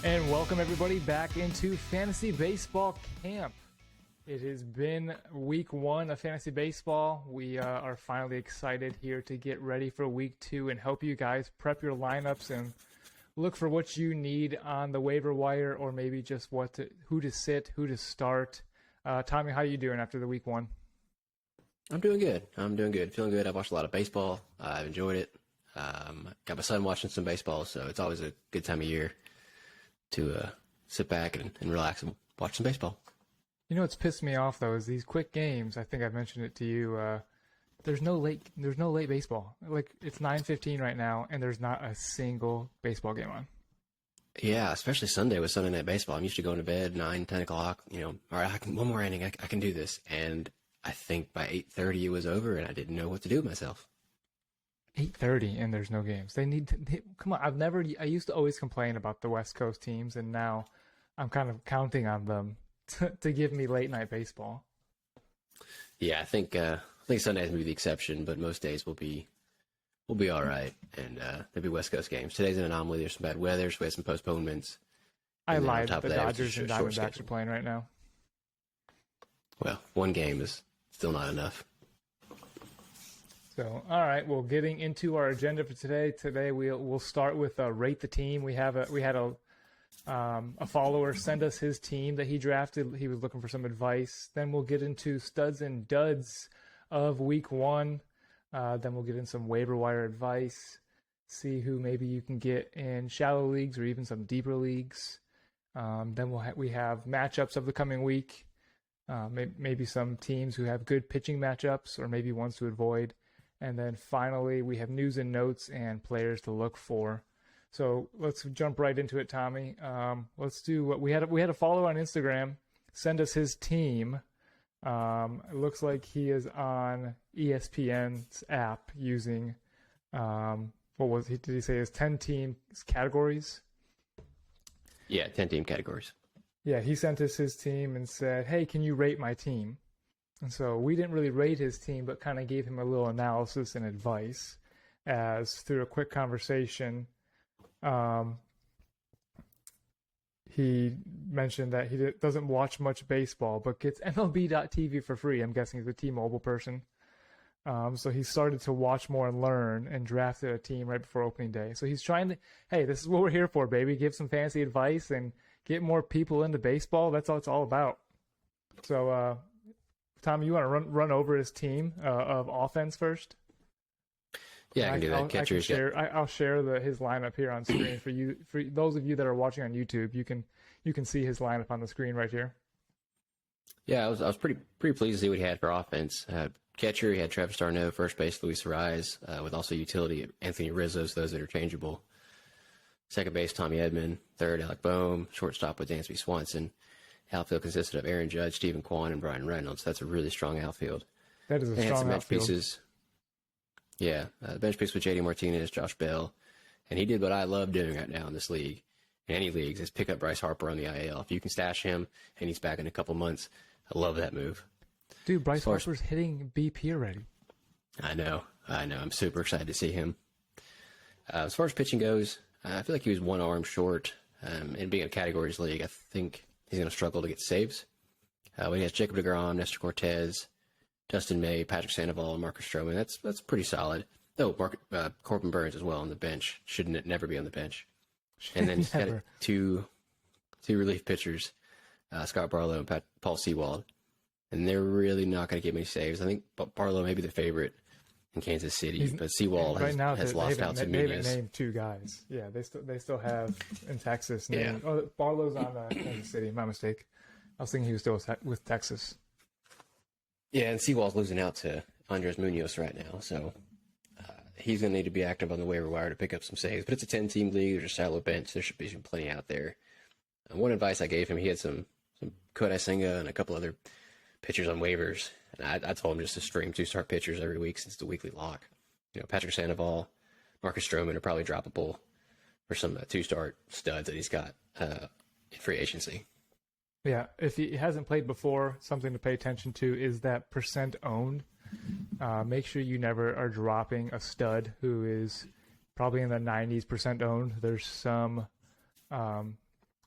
And welcome everybody back into Fantasy Baseball Camp. It has been week 1 of Fantasy Baseball. We are finally excited here to get ready for week 2 and help you guys prep your lineups and look for what you need on the waiver wire, or maybe just who to sit, who to start. Tommy, how you doing after the week 1? I'm doing good. Feeling good. I've watched a lot of baseball. I've enjoyed it. Got my son watching some baseball, so it's always a good time of year to sit back and relax and watch some baseball. You know what's pissed me off though is these quick games. I think I mentioned it to you. There's no late baseball. Like, it's 9:15 right now, and there's not a single baseball game on. Yeah, especially Sunday with Sunday night baseball. I'm used to going to bed 9, 10 o'clock. All right, one more inning. I can do this. And I think by 8:30 it was over, and I didn't know what to do with myself. 8:30 and there's no games. Come on. I used to always complain about the West Coast teams, and now I'm kind of counting on them to give me late night baseball. Yeah, I think Sunday's gonna be the exception, but most days we'll be all right, and there'll be West Coast games. Today's an anomaly. There's some bad weather, so we had some postponements. I lied. The Dodgers and Diamondbacks are playing right now. Well, one game is still not enough. So, all right. Well, getting into our agenda for today. Today we'll start with rate the team. We had a follower send us his team that he drafted. He was looking for some advice. Then we'll get into studs and duds of week 1. Then we'll get in some waiver wire advice. See who maybe you can get in shallow leagues or even some deeper leagues. Then we have matchups of the coming week. Maybe some teams who have good pitching matchups or maybe ones to avoid. And then finally, we have news and notes and players to look for. So let's jump right into it, Tommy. Let's do what we had a follower on Instagram send us his team. It looks like he is on ESPN's app using did he say his 10 team categories? Yeah, 10 team categories. Yeah, he sent us his team and said, "Hey, can you rate my team?" And so we didn't really rate his team, but kind of gave him a little analysis and advice as through a quick conversation. He mentioned that he doesn't watch much baseball, but gets MLB.TV for free. I'm guessing he's a T-Mobile person. So he started to watch more and learn and drafted a team right before opening day. So he's trying to, hey, this is what we're here for, baby. Give some fancy advice and get more people into baseball. That's all it's all about. So, Tom, you want to run over his team of offense first? Yeah, I can do that. I'll share his lineup here on screen for you. For those of you that are watching on YouTube, you can see his lineup on the screen right here. Yeah, I was pretty pleased to see what he had for offense. Catcher, he had Travis d'Arnaud, first base Luis Ariz, with also utility Anthony Rizzo's, those interchangeable. Second base Tommy Edman, third Alec Boehm, shortstop with Dansby Swanson. Outfield consisted of Aaron Judge, Stephen Kwan, and Brian Reynolds. That's a really strong outfield. That is a strong bench outfield. Pieces. Yeah, the bench piece with J.D. Martinez, Josh Bell, and he did what I love doing right now in this league, in any leagues, is pick up Bryce Harper on the IL. If you can stash him and he's back in a couple months, I love that move. Dude, Bryce Harper's hitting BP already. I know. I'm super excited to see him. As far as pitching goes, I feel like he was one arm short. And being a categories league, I think he's going to struggle to get saves. He has Jacob deGrom, Nestor Cortez, Dustin May, Patrick Sandoval, and Marcus Stroman. That's pretty solid. Oh, Corbin Burns as well on the bench. Should never be on the bench. And then he's got two relief pitchers, Scott Barlow and Paul Sewald. And they're really not going to get many saves. I think Barlow may be the favorite in Kansas City, but Sewald has lost out to Nunez. They haven't named 2 guys. Yeah, they still have in Texas. Yeah. Oh, Barlow's on Kansas City. My mistake. I was thinking he was still with Texas. Yeah, and Sewald's losing out to Andres Munoz right now, so he's going to need to be active on the waiver wire to pick up some saves. But it's a 10-team league. There's a shallow bench. There should be plenty out there. One advice I gave him, he had some Kodai Senga and a couple other pitchers on waivers, and I told him just to stream 2-start pitchers every week since the weekly lock. Patrick Sandoval, Marcus Stroman are probably droppable for some 2-start studs that he's got in free agency. Yeah, if he hasn't played before, something to pay attention to is that percent owned. Make sure you never are dropping a stud who is probably in the 90s% owned. There's some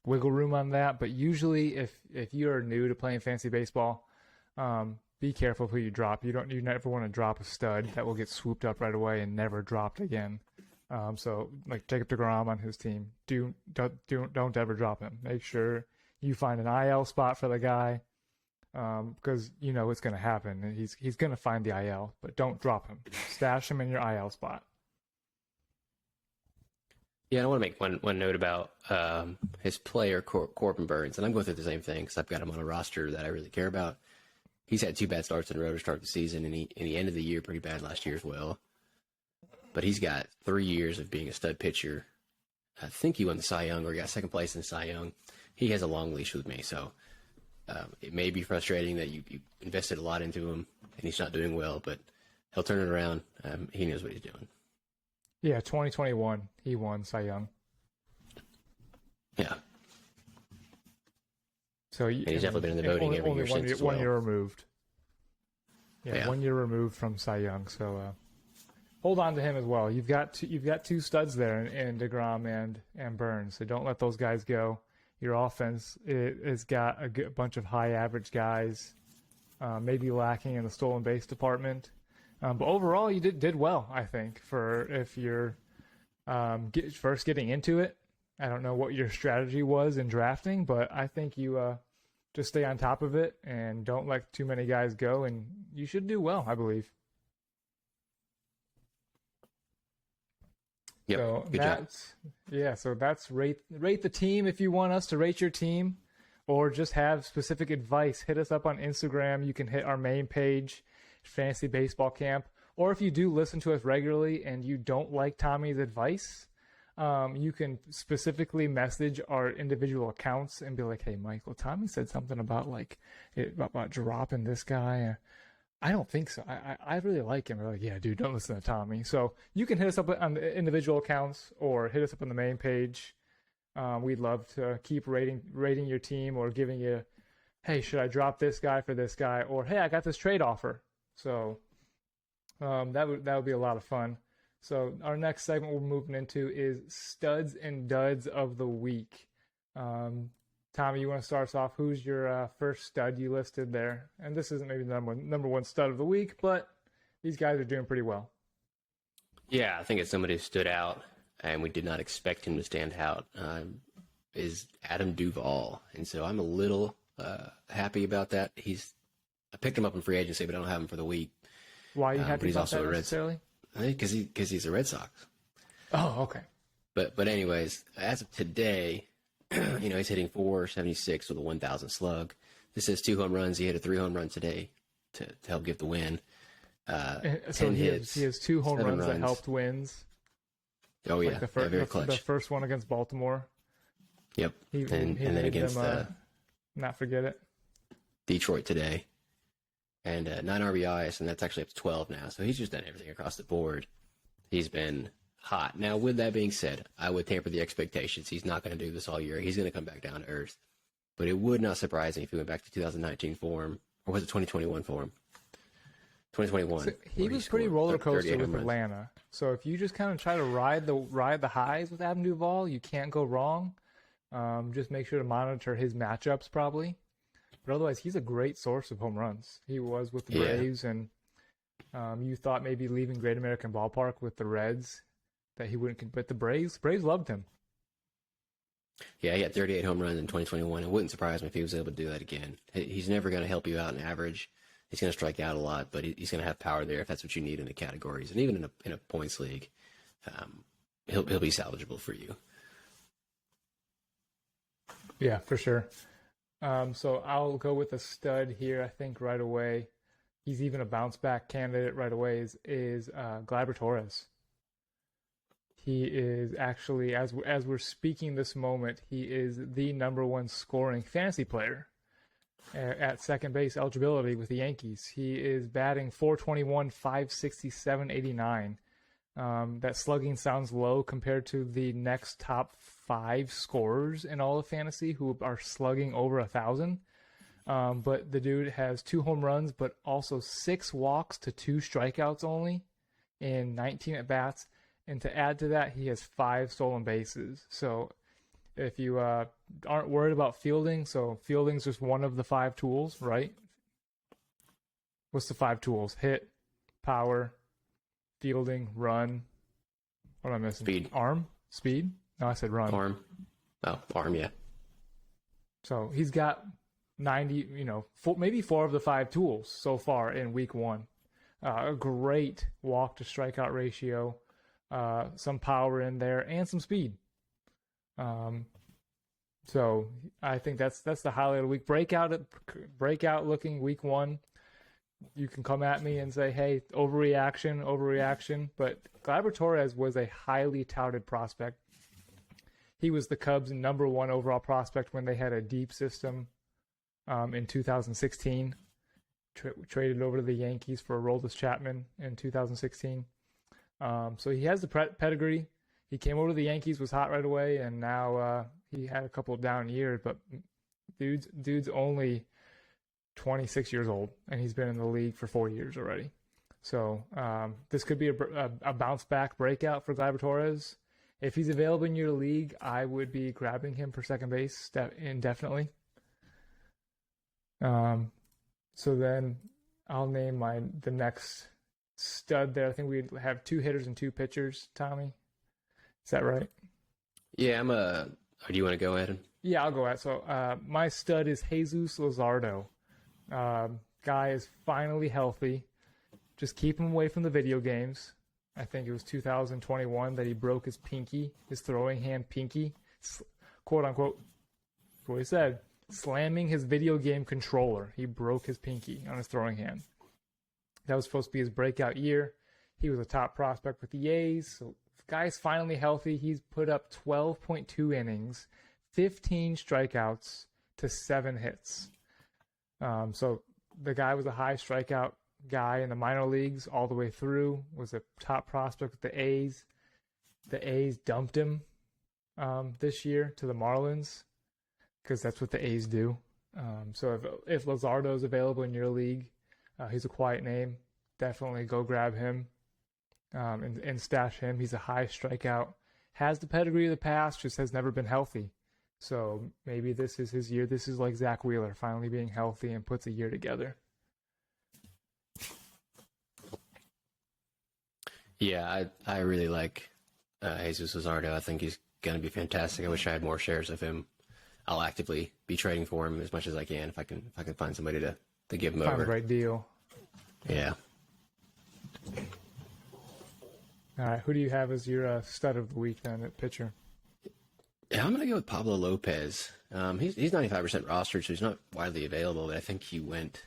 wiggle room on that. But usually, if you are new to playing fantasy baseball, be careful who you drop. You never want to drop a stud that will get swooped up right away and never dropped again. So like Jacob deGrom on his team, don't ever drop him. Make sure you find an IL spot for the guy, because you know it's going to happen, and he's going to find the IL. But don't drop him. Stash him in your IL spot. Yeah, I want to make one note about his player, Corbin Burns, and I'm going through the same thing because I've got him on a roster that I really care about. He's had 2 bad starts in a row to start the season, and he ended the year pretty bad last year as well. But he's got 3 years of being a stud pitcher. I think he won the Cy Young, or he got second place in the Cy Young. He has a long leash with me, so it may be frustrating that you invested a lot into him and he's not doing well, but he'll turn it around. He knows what he's doing. Yeah, 2021, he won Cy Young. Yeah. So and he's definitely been in the voting every year since as well. 1 year removed. Yeah, 1 year removed from Cy Young. So hold on to him as well. You've got 2 studs there in DeGrom and Burns. So don't let those guys go. Your offense has got a bunch of high average guys, maybe lacking in the stolen base department. But overall, you did well, I think, for if you're first getting into it. I don't know what your strategy was in drafting, but I think you just stay on top of it and don't let too many guys go, and you should do well, I believe. Yep, so good job. So that's rate the team. If you want us to rate your team or just have specific advice, hit us up on Instagram. You can hit our main page, Fantasy Baseball Camp. Or if you do listen to us regularly and you don't like Tommy's advice, you can specifically message our individual accounts and be like, hey, Michael, Tommy said something about about dropping this guy. I don't think so. I really like him. We're like, yeah, dude, don't listen to Tommy. So you can hit us up on the individual accounts or hit us up on the main page. We'd love to keep rating your team or giving you, hey, should I drop this guy for this guy? Or, hey, I got this trade offer. So that would be a lot of fun. So our next segment we're moving into is studs and duds of the week. Tommy, you want to start us off? Who's your first stud you listed there? And this isn't maybe the number one stud of the week, but these guys are doing pretty well. Yeah, I think it's somebody who stood out, and we did not expect him to stand out, is Adam Duvall. And so I'm a little happy about that. I picked him up in free agency, but I don't have him for the week. Why are you happy he's about also that a necessarily? I think because he's a Red Sox. Oh, okay. But anyways, as of today, he's hitting .476 with a 1,000 slug. This is 2 home runs. He hit a 3 home run today to help give the win. So 10 hits. He has 2 home runs that helped wins. Oh yeah, very clutch. The first one against Baltimore. Yep, and then against not forget it, Detroit today, and 9 RBIs, and that's actually up to 12 now. So he's just done everything across the board. He's been hot. Now, with that being said, I would temper the expectations. He's not going to do this all year. He's going to come back down to earth. But it would not surprise me if he went back to 2019 form, or was it 2021 form? 2021. So he was pretty roller coaster with Atlanta. So if you just kind of try to ride the highs with Adam Duvall, you can't go wrong. Just make sure to monitor his matchups probably. But otherwise, he's a great source of home runs. He was with the Braves, and you thought maybe leaving Great American Ballpark with the Reds that he wouldn't. But the Braves loved him. Yeah, he had 38 home runs in 2021. It wouldn't surprise me if he was able to do that again. He's never going to help you out in average. He's going to strike out a lot, but he's going to have power there if that's what you need in the categories. And even in a points league, he'll be salvageable for you. Yeah, for sure. So I'll go with a stud here. I think right away, he's even a bounce back candidate right away. Is Gleyber Torres. He is actually, as we're speaking this moment, he is the number 1 scoring fantasy player at second base eligibility with the Yankees. He is batting .421, 567, 89. That slugging sounds low compared to the next top 5 scorers in all of fantasy who are slugging over 1,000. But the dude has 2 home runs, but also 6 walks to 2 strikeouts only in 19 at bats. And to add to that, he has 5 stolen bases. So if you aren't worried about fielding, so fielding's just one of the 5 tools, right? What's the 5 tools? Hit, power, fielding, run. What am I missing? Speed. Arm? Speed? No, I said run. Arm. Oh, arm, yeah. So he's got 90, maybe 4 of the 5 tools so far in week 1. A great walk to strikeout ratio, some power in there, and some speed. So I think that's the highlight of the week. Breakout looking week 1. You can come at me and say, hey, overreaction. But Gleyber Torres was a highly touted prospect. He was the Cubs' number 1 overall prospect when they had a deep system in 2016. Traded over to the Yankees for Aroldis Chapman in 2016. So he has the pedigree. He came over to the Yankees, was hot right away, and now he had a couple of down years. But dude's only 26 years old, and he's been in the league for 4 years already. So this could be a bounce back breakout for Gleyber Torres. If he's available in your league, I would be grabbing him for second base indefinitely. So then I'll name the next stud there. I think we have 2 hitters and 2 pitchers, Tommy. Is that right? Yeah, do you want to go ahead? Yeah, I'll go ahead. So my stud is Jesus Luzardo. Guy is finally healthy. Just keep him away from the video games. I think it was 2021 that he broke his pinky, his throwing hand pinky, quote unquote. That's what he said. Slamming his video game controller. He broke his pinky on his throwing hand. That was supposed to be his breakout year. He was a top prospect with the A's. So the guy's finally healthy. He's put up 12.2 innings, 15 strikeouts to 7 hits. So the guy was a high strikeout guy in the minor leagues all the way through, was a top prospect with the A's. The A's dumped him this year to the Marlins, because that's what the A's do. So if Luzardo is available in your league, he's a quiet name. Definitely go grab him and stash him. He's a high strikeout. Has the pedigree of the past, just has never been healthy. So maybe this is his year. This is like Zach Wheeler, finally being healthy and puts a year together. Yeah, I really like Jesus Luzardo. I think he's going to be fantastic. I wish I had more shares of him. I'll actively be trading for him as much as I can if I can find somebody to give him over. Find the right deal. Yeah. All right, who do you have as your stud of the week then at pitcher? Yeah, I'm going to go with Pablo Lopez. He's 95% rostered, so he's not widely available, but I think he went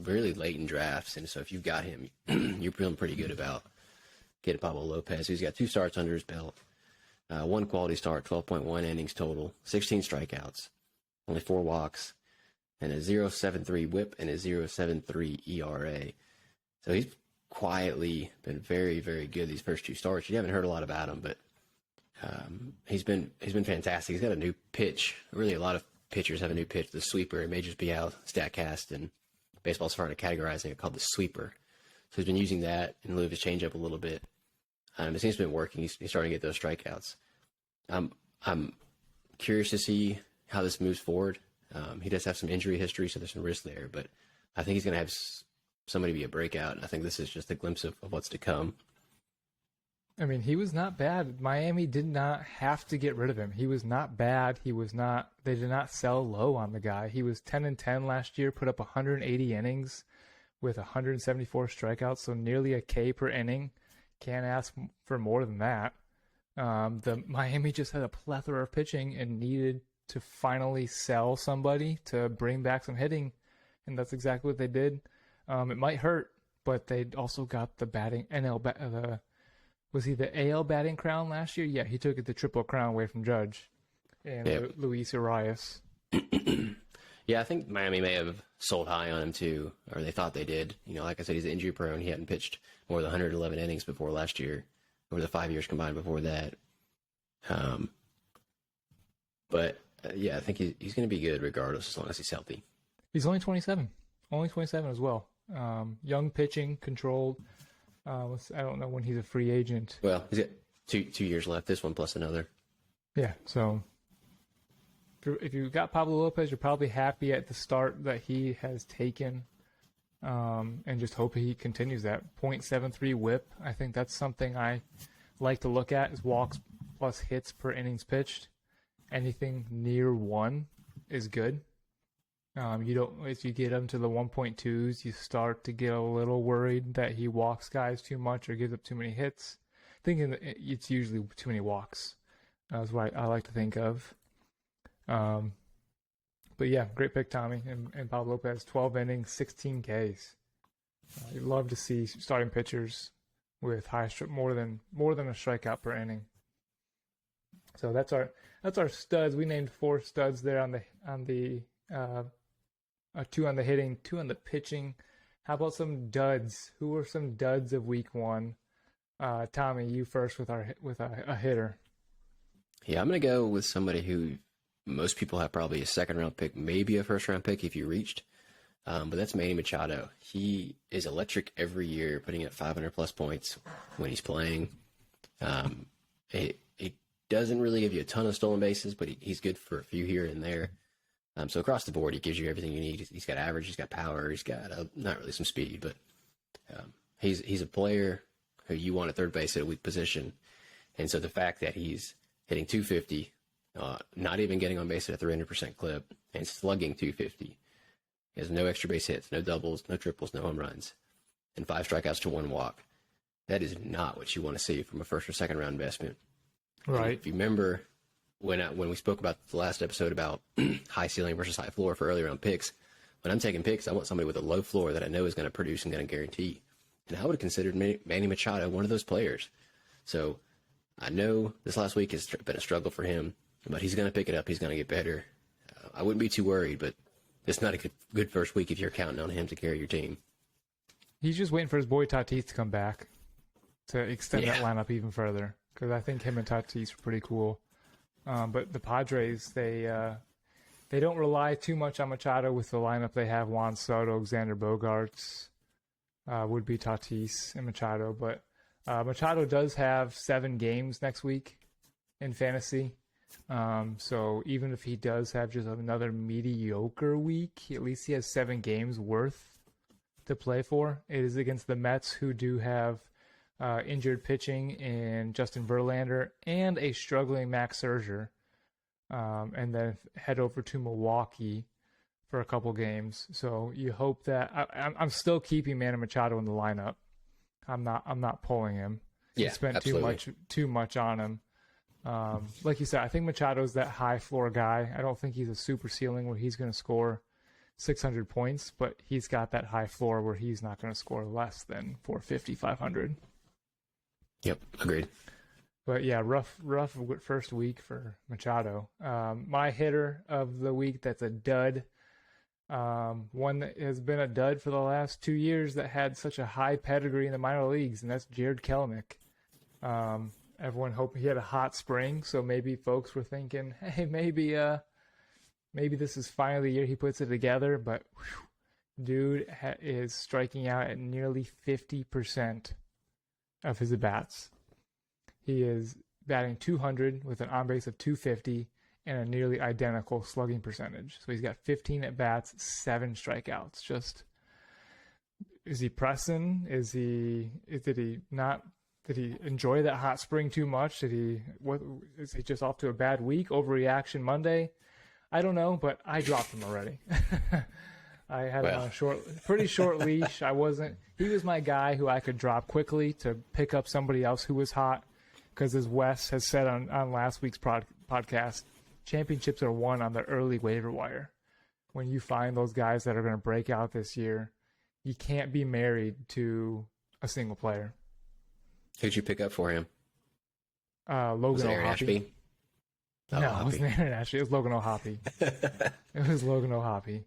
really late in drafts, and so if you've got him, you're feeling pretty good about getting Pablo Lopez. He's got 2 starts under his belt. 1 quality start, 12.1 innings total, 16 strikeouts, only 4 walks, and a 0.73 whip and a 0.73 ERA. So he's quietly been very, very good these first 2 starts. You haven't heard a lot about him, but he's been fantastic. He's got a new pitch. Really, a lot of pitchers have a new pitch, the sweeper. It may just be how StatCast and baseball's starting to categorizing it called the sweeper. So he's been using that in lieu of his changeup a little bit. It seems to have been working. He's starting to get those strikeouts. I'm curious to see how this moves forward. He does have some injury history, so there's some risk there. But I think he's going to have somebody be a breakout. And I think this is just a glimpse of what's to come. I mean, he was not bad. Miami did not have to get rid of him. He was not bad. They did not sell low on the guy. He was 10-10 last year, put up 180 innings with 174 strikeouts, so nearly a K per inning. Can't ask for more than that. The Miami just had a plethora of pitching and needed to finally sell somebody to bring back some hitting, and that's exactly what they did. It might hurt, but they also got the batting was he the AL batting crown last year? Yeah, he took the triple crown away from Judge and Luis Arias. Yeah, I think Miami may have sold high on him too, or they thought they did. Like I said, he's injury prone. He hadn't pitched more than 111 innings before last year, over the 5 years combined before that. But I think he's going to be good regardless, as long as he's healthy. He's only 27. Only 27 as well. Young pitching, controlled. I don't know when he's a free agent. Well, he's got two years left. This one plus another. Yeah, so if you got Pablo Lopez, you're probably happy at the start that he has taken, and just hope he continues that .73 WHIP. I think that's something I like to look at, is walks plus hits per innings pitched. Anything near 1 is good. You don't, if you get him to the 1.2s, you start to get a little worried that he walks guys too much or gives up too many hits. Thinking that it's usually too many walks. That's what I like to think of. But yeah, great pick, Tommy. And Pablo Lopez, 12 innings, 16 Ks. You'd love to see starting pitchers with more than a strikeout per inning. So that's our studs. We named 4 studs there on the 2 on the hitting, 2 on the pitching. How about some duds? Who are some duds of week 1? Tommy, you first with a hitter. Yeah, I'm going to go with somebody who most people have probably a second-round pick, maybe a first-round pick if you reached. But that's Manny Machado. He is electric every year, putting up 500-plus points when he's playing. It doesn't really give you a ton of stolen bases, but he's good for a few here and there. So across the board, he gives you everything you need. He's got average, he's got power, he's got not really some speed, but he's a player who you want at third base at a weak position. And so the fact that he's hitting 250, not even getting on base at a 300% clip, and slugging 250, he has no extra base hits, no doubles, no triples, no home runs, and 5 strikeouts to 1 walk. That is not what you want to see from a first or second round investment. Right. And if you remember when we spoke about the last episode about high ceiling versus high floor for early round picks, when I'm taking picks, I want somebody with a low floor that I know is going to produce and going to guarantee. And I would have considered Manny Machado one of those players. So I know this last week has been a struggle for him, but he's going to pick it up. He's going to get better. I wouldn't be too worried, but it's not a good first week if you're counting on him to carry your team. He's just waiting for his boy Tatis to come back to extend that lineup even further, because I think him and Tatis are pretty cool. But the Padres, they don't rely too much on Machado with the lineup they have. Juan Soto, Xander Bogaerts, would be Tatis and Machado. But Machado does have 7 games next week in fantasy. So even if he does have just another mediocre week, at least he has 7 games worth to play for. It is against the Mets, who do have injured pitching in Justin Verlander and a struggling Max Scherzer, and then head over to Milwaukee for a couple games. So you hope that I'm still keeping Manny Machado in the lineup. I'm not pulling him. Yeah, spent absolutely. too much on him. Like you said, I think Machado's that high floor guy. I don't think he's a super ceiling where he's going to score 600 points, but he's got that high floor where he's not going to score less than 450, 500. Yep, agreed. But yeah, rough first week for Machado. My hitter of the week that's a dud, one that has been a dud for the last 2 years that had such a high pedigree in the minor leagues, and that's Jared Kelenic. Everyone hoped he had a hot spring, so maybe folks were thinking, hey, maybe this is finally the year he puts it together. But dude is striking out at nearly 50% of his at-bats. He is batting 200 with an on-base of 250 and a nearly identical slugging percentage. So he's got 15 at-bats, 7 strikeouts. Just, is he pressing? Did he enjoy that hot spring too much? Is he just off to a bad week? Overreaction Monday? I don't know, but I dropped him already. I had him on a pretty short leash. He was my guy who I could drop quickly to pick up somebody else who was hot. Because as Wes has said on last week's podcast, championships are won on the early waiver wire. When you find those guys that are going to break out this year, you can't be married to a single player. Who'd you pick up for him? Logan Aaron O'Hoppe. Ashby? Oh, No, it wasn't Aaron Ashby. It was Logan O'Hoppe. It was Logan O'Hoppe,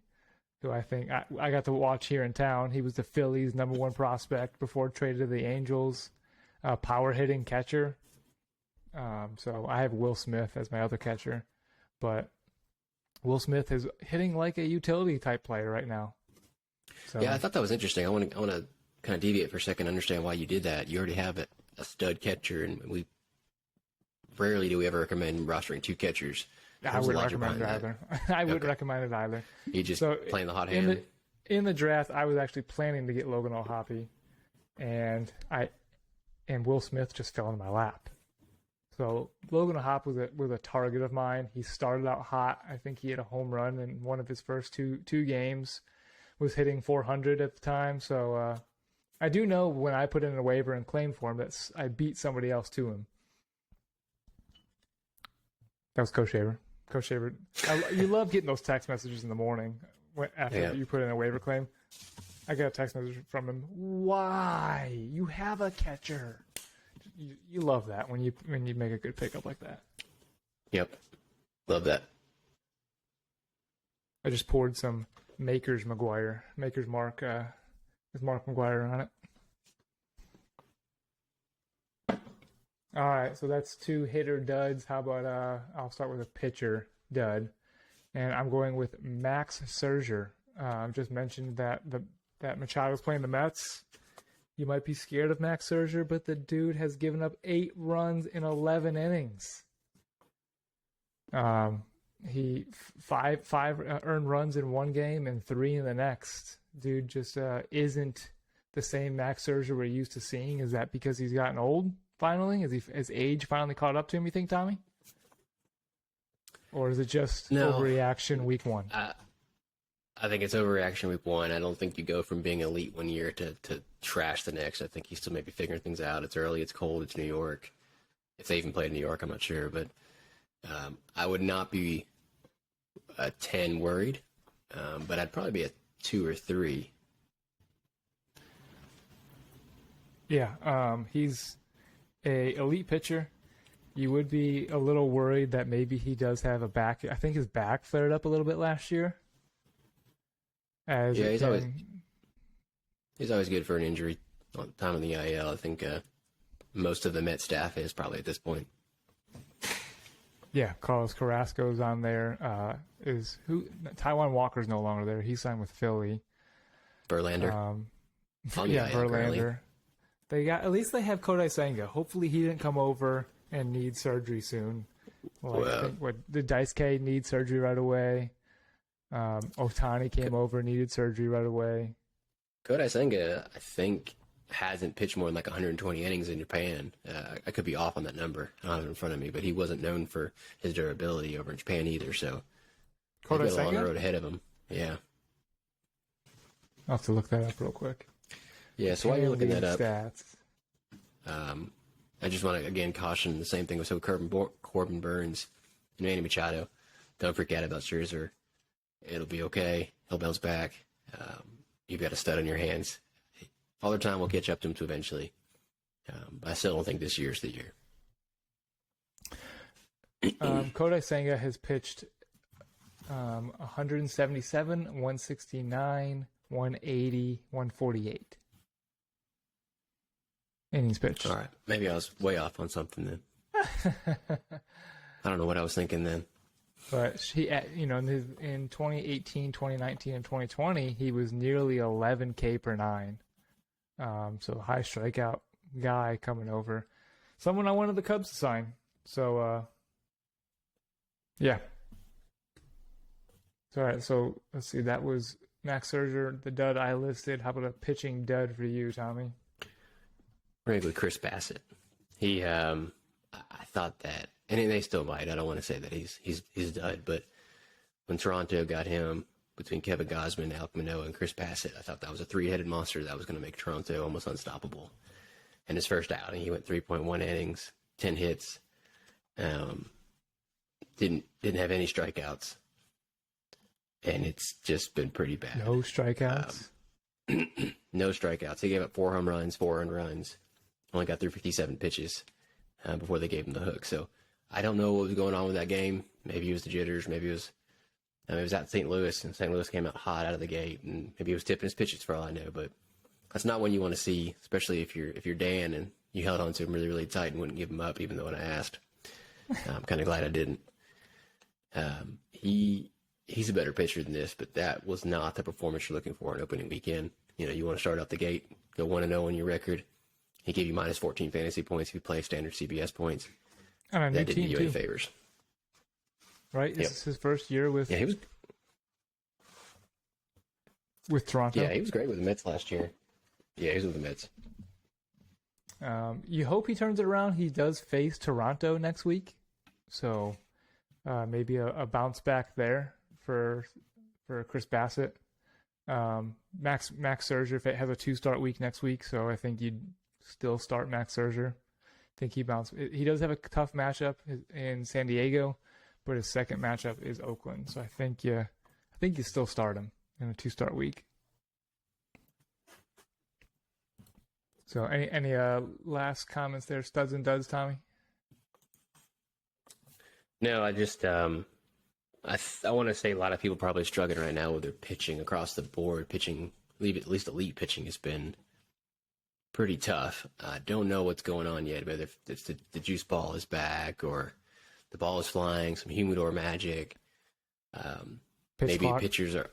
who I think I got to watch here in town. He was the Phillies' #1 prospect before traded to the Angels, power hitting catcher. So I have Will Smith as my other catcher, but Will Smith is hitting like a utility type player right now. So, yeah, I thought that was interesting. I want to kind of deviate for a second, understand why you did that. You already have a stud catcher, and rarely do we ever recommend rostering 2 catchers. I wouldn't recommend it either. I wouldn't recommend it either. You just playing the hot in hand? In the draft, I was actually planning to get Logan O'Hoppe, and Will Smith just fell in my lap. So Logan O'Hoppe was a target of mine. He started out hot. I think he hit a home run in one of his first two games. Was hitting 400 at the time. So I do know when I put in a waiver and claim for him that I beat somebody else to him. That was Coach Shaver. Coach Shaver, you love getting those text messages in the morning after you put in a waiver claim. I got a text message from him. Why? You have a catcher. You love that when you make a good pickup like that. Yep, love that. I just poured some Maker's Mark with Mark McGuire on it. All right, so that's 2 hitter duds. How about I'll start with a pitcher dud, and I'm going with Max Scherzer. Just mentioned that Machado's playing the Mets. You might be scared of Max Scherzer, but the dude has given up 8 runs in 11 innings. He five earned runs in one game and 3 in the next. Dude just isn't the same Max Scherzer we're used to seeing. Is that because he's gotten old finally? Has age finally caught up to him, you think, Tommy? Or is it just overreaction week 1? I think it's overreaction week 1. I don't think you go from being elite one year to trash the next. I think he's still maybe figuring things out. It's early, it's cold, it's New York. If they even played in New York, I'm not sure. But I would not be a 10 worried, but I'd probably be a 2 or 3. Yeah, he's a elite pitcher. You would be a little worried that maybe he does have a back. I think his back flared up a little bit last year. He's always good for an injury time in the IL. I think most of the Met staff is probably at this point. Yeah, Carlos Carrasco's on there. Taijuan Walker's no longer there. He signed with Philly. Verlander. Verlander. At least they have Kodai Senga. Hopefully he didn't come over and need surgery soon. Did Daisuke need surgery right away? Ohtani came over, needed surgery right away. Kodai Senga, I think, hasn't pitched more than like 120 innings in Japan. I could be off on that number. I don't have it in front of me, but he wasn't known for his durability over in Japan either. So Kodai he's got a long Senga? road ahead of him. Yeah. I'll have to look that up real quick. Yeah, so while you're looking that up, stats. I just want to, again, caution the same thing with Corbin Burns and Manny Machado. Don't forget about Scherzer. It'll be okay. He'll bounce back. You've got a stud on your hands. Father Time will catch up to him too eventually. But I still don't think this year's the year. Kodai Senga has pitched 177, 169, 180, 148 innings pitched. All right. Maybe I was way off on something then. I don't know what I was thinking then. But in 2018, 2019, and 2020, he was nearly 11 K per 9. So high strikeout guy coming over. Someone I wanted the Cubs to sign. So, yeah. All right, so let's see. That was Max Scherzer, the dud I listed. How about a pitching dud for you, Tommy? We're going to go with Chris Bassett. He, I thought that, and they still might. I don't want to say that he's dud, but when Toronto got him between Kevin Gausman, Alek Manoah, and Chris Bassett, I thought that was a 3-headed monster that was going to make Toronto almost unstoppable. And his first outing, he went 3.1 innings, 10 hits, didn't have any strikeouts, and it's just been pretty bad. No strikeouts? No strikeouts. He gave up 4 home runs, 4 earned runs, only got through 57 pitches before they gave him the hook. So I don't know what was going on with that game. Maybe it was the jitters. Maybe it was at St. Louis, and St. Louis came out hot out of the gate, and maybe he was tipping his pitches for all I know. But that's not one you want to see, especially if you're Dan and you held on to him really, really tight and wouldn't give him up, even though when I asked. I'm kind of glad I didn't. He's a better pitcher than this, but that was not the performance you're looking for in opening weekend. You want to start out the gate, go 1-0 on your record. He gave you minus 14 fantasy points if you play standard CBS points. And that didn't do you any favors. right? This Yep. is his first year with Yeah, he was. Toronto. Yeah, he was great with the Mets last year. Yeah, he was with the Mets. You hope he turns it around. He does face Toronto next week, so maybe a bounce back there for Chris Bassett. Max Scherzer has a 2-start week next week, so I think you'd still start Max Scherzer. I think he bounced. He does have a tough matchup in San Diego, but his second matchup is Oakland. So I think you still start him in a 2-start week. So any last comments there, studs and duds, Tommy? No, I just I want to say a lot of people probably struggling right now with their pitching across the board. Pitching, at least elite pitching, has been pretty tough. I don't know what's going on yet, whether it's the juice ball is back or the ball is flying, some humidor magic. Maybe clock. pitchers are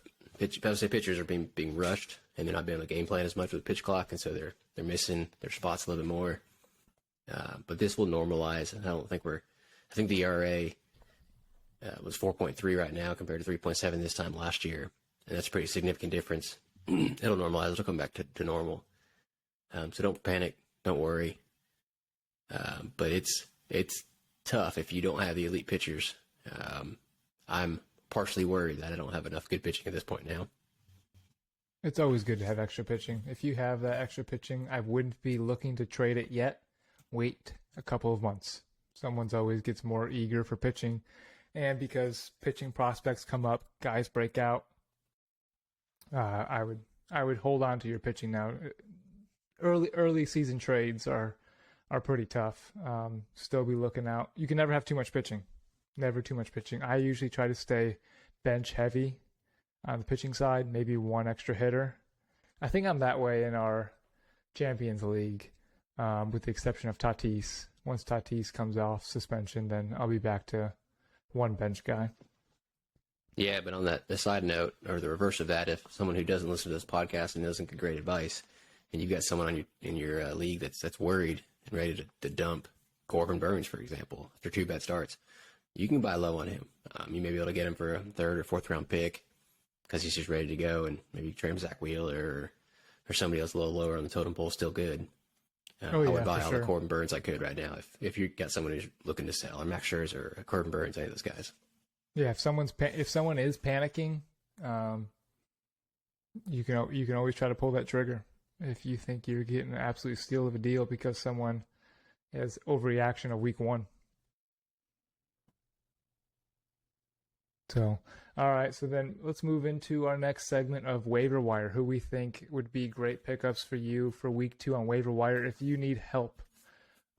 being rushed and they're not being able to game plan as much with the pitch clock, and so they're missing their spots a little bit more. But this will normalize. I think the ERA was 4.3 right now compared to 3.7 this time last year, and that's a pretty significant difference. It'll normalize. It'll come back to normal. So don't panic. Don't worry. But it's tough if you don't have the elite pitchers. I'm partially worried that I don't have enough good pitching at this point now. It's always good to have extra pitching. If you have that extra pitching, I wouldn't be looking to trade it yet. Wait a couple of months. Someone's always gets more eager for pitching. And because pitching prospects come up, guys break out, I would hold on to your pitching now. Early season trades are pretty tough. Still be looking out. You can never have too much pitching. Never too much pitching. I usually try to stay bench heavy on the pitching side, maybe one extra hitter. I think I'm that way in our Champions League, with the exception of Tatis. Once Tatis comes off suspension, then I'll be back to one bench guy. Yeah, but on the side note, or the reverse of that, if someone who doesn't listen to this podcast and doesn't get great advice, and you've got someone in your league that's worried and ready to dump Corbin Burns, for example, after 2 bad starts, you can buy low on him. You may be able to get him for a 3rd or 4th round pick because he's just ready to go, and maybe trade him Zach Wheeler or somebody else a little lower on the totem pole, still good. I would buy all the Corbin Burns I could right now if you got someone who's looking to sell, or Max Scherzer or Corbin Burns, any of those guys. Yeah, if someone is panicking, you can always try to pull that trigger if you think you're getting an absolute steal of a deal because someone has overreaction of week 1. So, all right. So then let's move into our next segment of waiver wire, who we think would be great pickups for you for week 2 on waiver wire if you need help.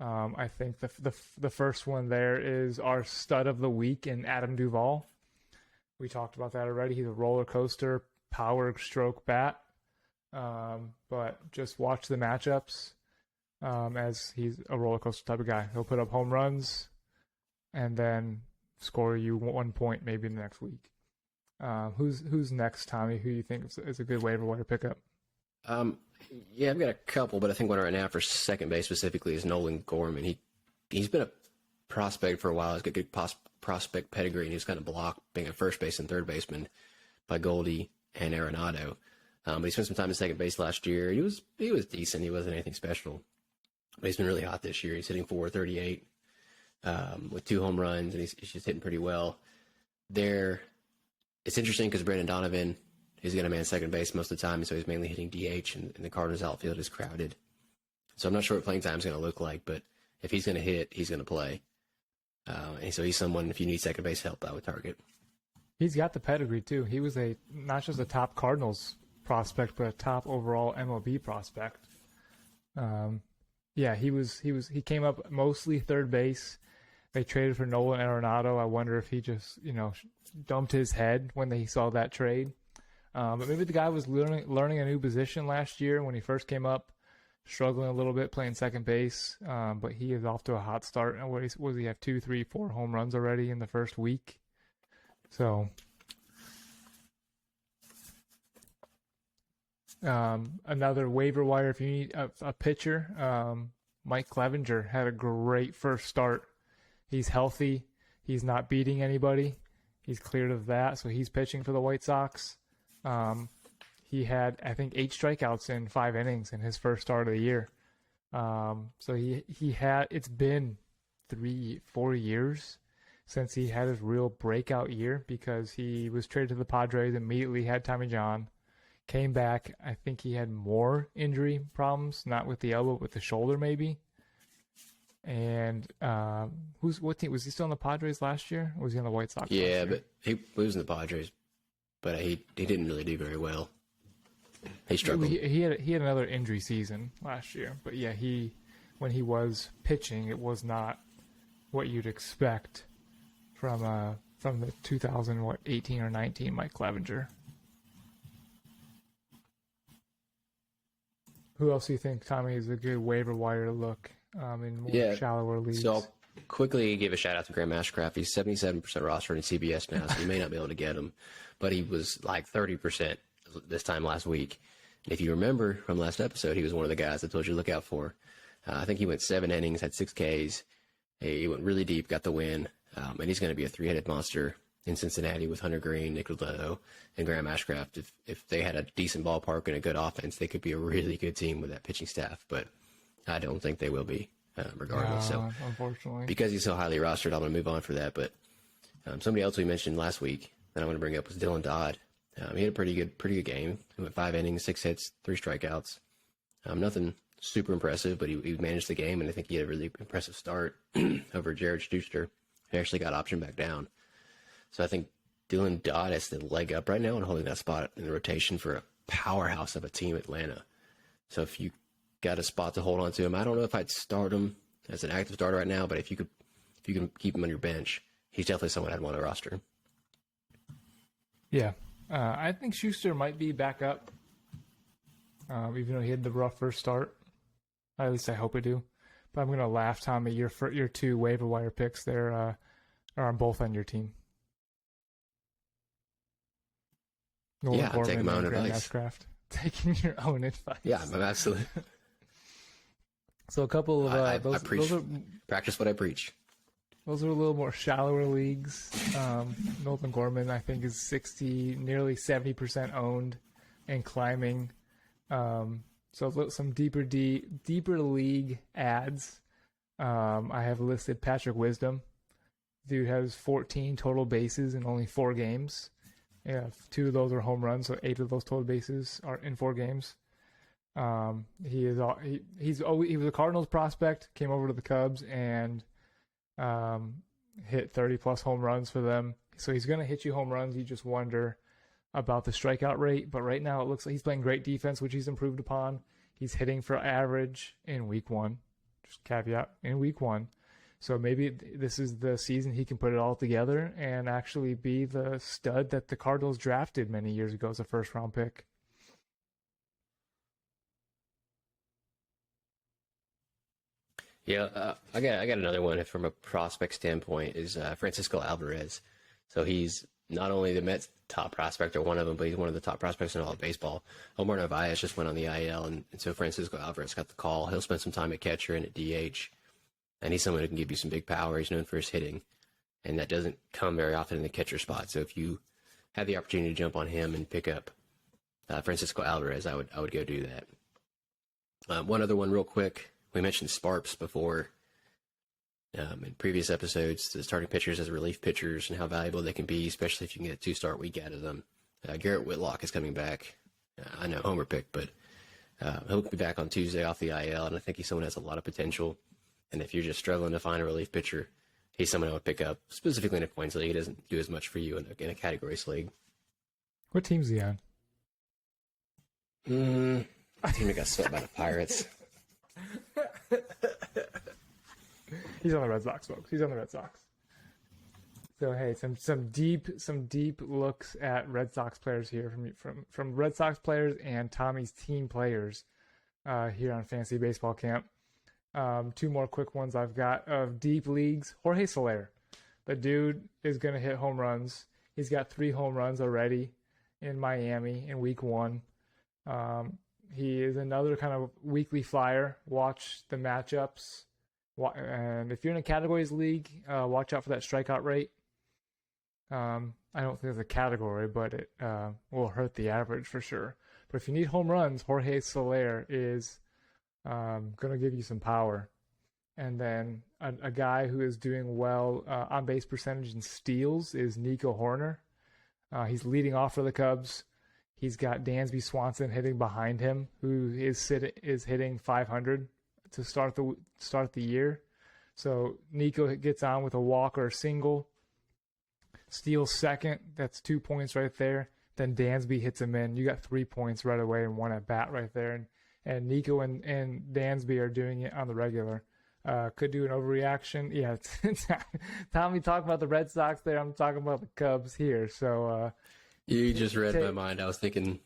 I think the first one there is our stud of the week in Adam Duvall. We talked about that already. He's a roller coaster power stroke bat, but just watch the matchups as he's a roller coaster type of guy. He'll put up home runs and then score you 1 point maybe in the next week. Who's next, Tommy? Who you think is a good waiver wire pickup? Yeah, I've got a couple, but I think one right now for second base specifically is Nolan Gorman. He's been a prospect for a while. He's got good prospect pedigree, and he's kind of blocked being a first base and third baseman by Goldie and Arenado. But he spent some time at second base last year. He was decent. He wasn't anything special. But he's been really hot this year. He's hitting .438 with 2 home runs, and he's just hitting pretty well. It's interesting because Brandon Donovan is going to man second base most of the time, so he's mainly hitting DH, and the Cardinals outfield is crowded. So I'm not sure what playing time is going to look like, but if he's going to hit, he's going to play. And so he's someone, if you need second base help, I would target. He's got the pedigree too. He was not just a top Cardinals prospect, but a top overall MLB prospect. Yeah, he came up mostly third base. They traded for Nolan Arenado. I wonder if he just dumped his head when he saw that trade. But maybe the guy was learning a new position last year when he first came up, struggling a little bit playing second base. But he is off to a hot start. And what does he have? 2, 3, 4 home runs already in the first week. So, another waiver wire if you need a pitcher. Mike Clevenger had a great first start. He's healthy. He's not beating anybody. He's cleared of that, so he's pitching for the White Sox. He had, I think, 8 strikeouts in 5 innings in his first start of the year. So it's been 3-4 years since he had his real breakout year, because he was traded to the Padres, immediately had Tommy John, came back. I think he had more injury problems, not with the elbow, but with the shoulder maybe. And what team was he still on the Padres last year? Or was he on the White Sox? Yeah, but he was in the Padres, but he didn't really do very well. He struggled. He had another injury season last year, but yeah, when he was pitching, it was not what you'd expect from the 2018 or 19 Mike Clevenger. Who else do you think, Tommy, is a good waiver wire look in more shallower leagues? So I'll quickly give a shout out to Graham Ashcraft. He's 77% rostered in CBS now, so you may not be able to get him, but he was like 30% this time last week. And if you remember from last episode, he was one of the guys I told you to look out for. I think he went 7 innings, had 6 Ks. He went really deep, got the win, and he's going to be a 3-headed monster in Cincinnati with Hunter Green, Nick Lodetto, and Graham Ashcraft. If they had a decent ballpark and a good offense, they could be a really good team with that pitching staff, but I don't think they will be, regardless. So, unfortunately, because he's so highly rostered, I'm going to move on for that. But somebody else we mentioned last week that I want to bring up was Dylan Dodd. He had a pretty good game. He went 5 innings, 6 hits, 3 strikeouts. Nothing super impressive, but he managed the game, and I think he had a really impressive start over Jared Schuster, who actually got optioned back down. So I think Dylan Dodd has the leg up right now and holding that spot in the rotation for a powerhouse of a team, Atlanta. So if you got a spot to hold on to him, I don't know if I'd start him as an active starter right now, but if you can keep him on your bench, he's definitely someone I'd want to roster. Yeah. I think Schuster might be back up, even though he had the rough first start. At least I hope I do. But I'm going to laugh, Tommy. Your 2 waiver wire picks there are both on your team. Nolan I'm taking my own advice. Ashcraft. Taking your own advice. Yeah, I'm absolutely. So a couple of I those are practice what I preach. Those are a little more shallower leagues. Nolan Gorman, I think, is nearly 70% owned and climbing. So some deeper league ads. I have listed Patrick Wisdom. Dude has 14 total bases in only 4 games. Yeah, 2 of those are home runs, so 8 of those total bases are in 4 games. He was a Cardinals prospect, came over to the Cubs and hit 30 plus home runs for them. So he's going to hit you home runs. You just wonder about the strikeout rate. But right now it looks like he's playing great defense, which he's improved upon. He's hitting for average in week 1. Just caveat, in week 1. So maybe this is the season he can put it all together and actually be the stud that the Cardinals drafted many years ago as a first-round pick. Yeah, I got another one from a prospect standpoint is Francisco Alvarez. So he's not only the Mets' top prospect or one of them, but he's one of the top prospects in all of baseball. Omar Narvaez just went on the IL, and so Francisco Alvarez got the call. He'll spend some time at catcher and at DH. And he's someone who can give you some big power. He's known for his hitting, and that doesn't come very often in the catcher spot. So if you have the opportunity to jump on him and pick up Francisco Alvarez, I would go do that. One other one real quick. We mentioned Sparps before in previous episodes, the starting pitchers as relief pitchers and how valuable they can be, especially if you can get a 2-start week out of them. Garrett Whitlock is coming back. I know homer pick, but he'll be back on Tuesday off the IL, and I think he's someone who has a lot of potential. And if you're just struggling to find a relief pitcher, he's someone I would pick up, specifically in a points league. He doesn't do as much for you in a categories league. What team's he on? I think he got swept by the Pirates. He's on the Red Sox, folks. He's on the Red Sox. So hey, some deep looks at Red Sox players here from Red Sox players and Tommy's team players here on Fantasy Baseball Camp. 2 more quick ones I've got of deep leagues. Jorge Soler. The dude is going to hit home runs. He's got 3 home runs already in Miami in week 1. He is another kind of weekly flyer. Watch the matchups. And if you're in a categories league, watch out for that strikeout rate. I don't think there's a category, but it will hurt the average for sure. But if you need home runs, Jorge Soler is going to give you some power. And then a guy who is doing well on base percentage and steals is Nico Horner. He's leading off for the Cubs. He's got Dansby Swanson hitting behind him, who is hitting 500 to start the year. So Nico gets on with a walk or a single, steals second. That's 2 points right there. Then Dansby hits him in. You got 3 points right away and one at bat right there. And Nico and Dansby are doing it on the regular. Could do an overreaction. Yeah, Tommy talking about the Red Sox there. I'm talking about the Cubs here. So you just read my mind. I was thinking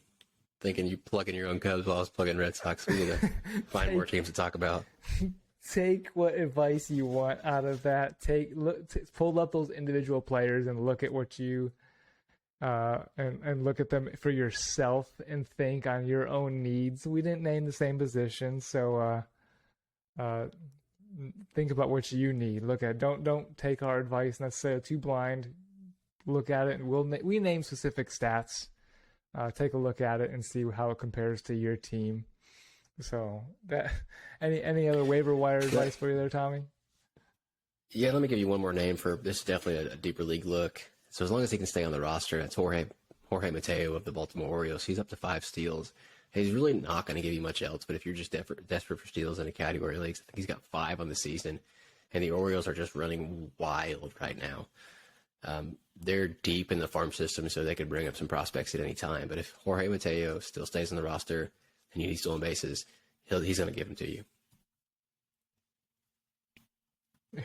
you plugging your own Cubs while I was plugging Red Sox. We need to find more teams to talk about. Take what advice you want out of that. Pull up those individual players and look at what you and look at them for yourself and think on your own needs. We didn't name the same position, so think about what you need. Look at don't take our advice necessarily too blind. Look at it, and we name specific stats. Take a look at it and see how it compares to your team. So that any other waiver wire advice for you there, Tommy? Yeah, let me give you one more name for this. Is definitely a deeper league look. So as long as he can stay on the roster, that's Jorge Mateo of the Baltimore Orioles. He's up to 5 steals. He's really not going to give you much else, but if you're just desperate for steals in a category leagues, I think he's got 5 on the season, and the Orioles are just running wild right now. They're deep in the farm system, so they could bring up some prospects at any time. But if Jorge Mateo still stays on the roster and you need stolen bases, he's going to give them to you.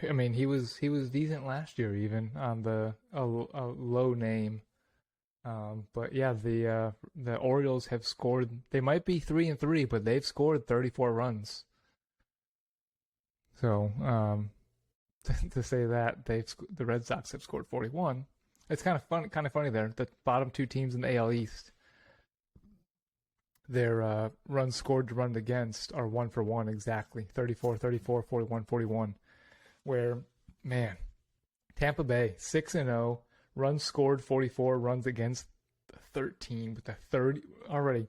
I mean, he was decent last year, even on a low name. But yeah, the Orioles have scored. They might be 3-3, but they've scored 34 runs. So to say that the Red Sox have scored 41, it's kind of funny there. The bottom 2 teams in the AL East, their runs scored to runs against are 1-for-1 exactly, 34-34, 41-41. Where, man, Tampa Bay 6-0, runs scored 44, runs against 13 with a 30 already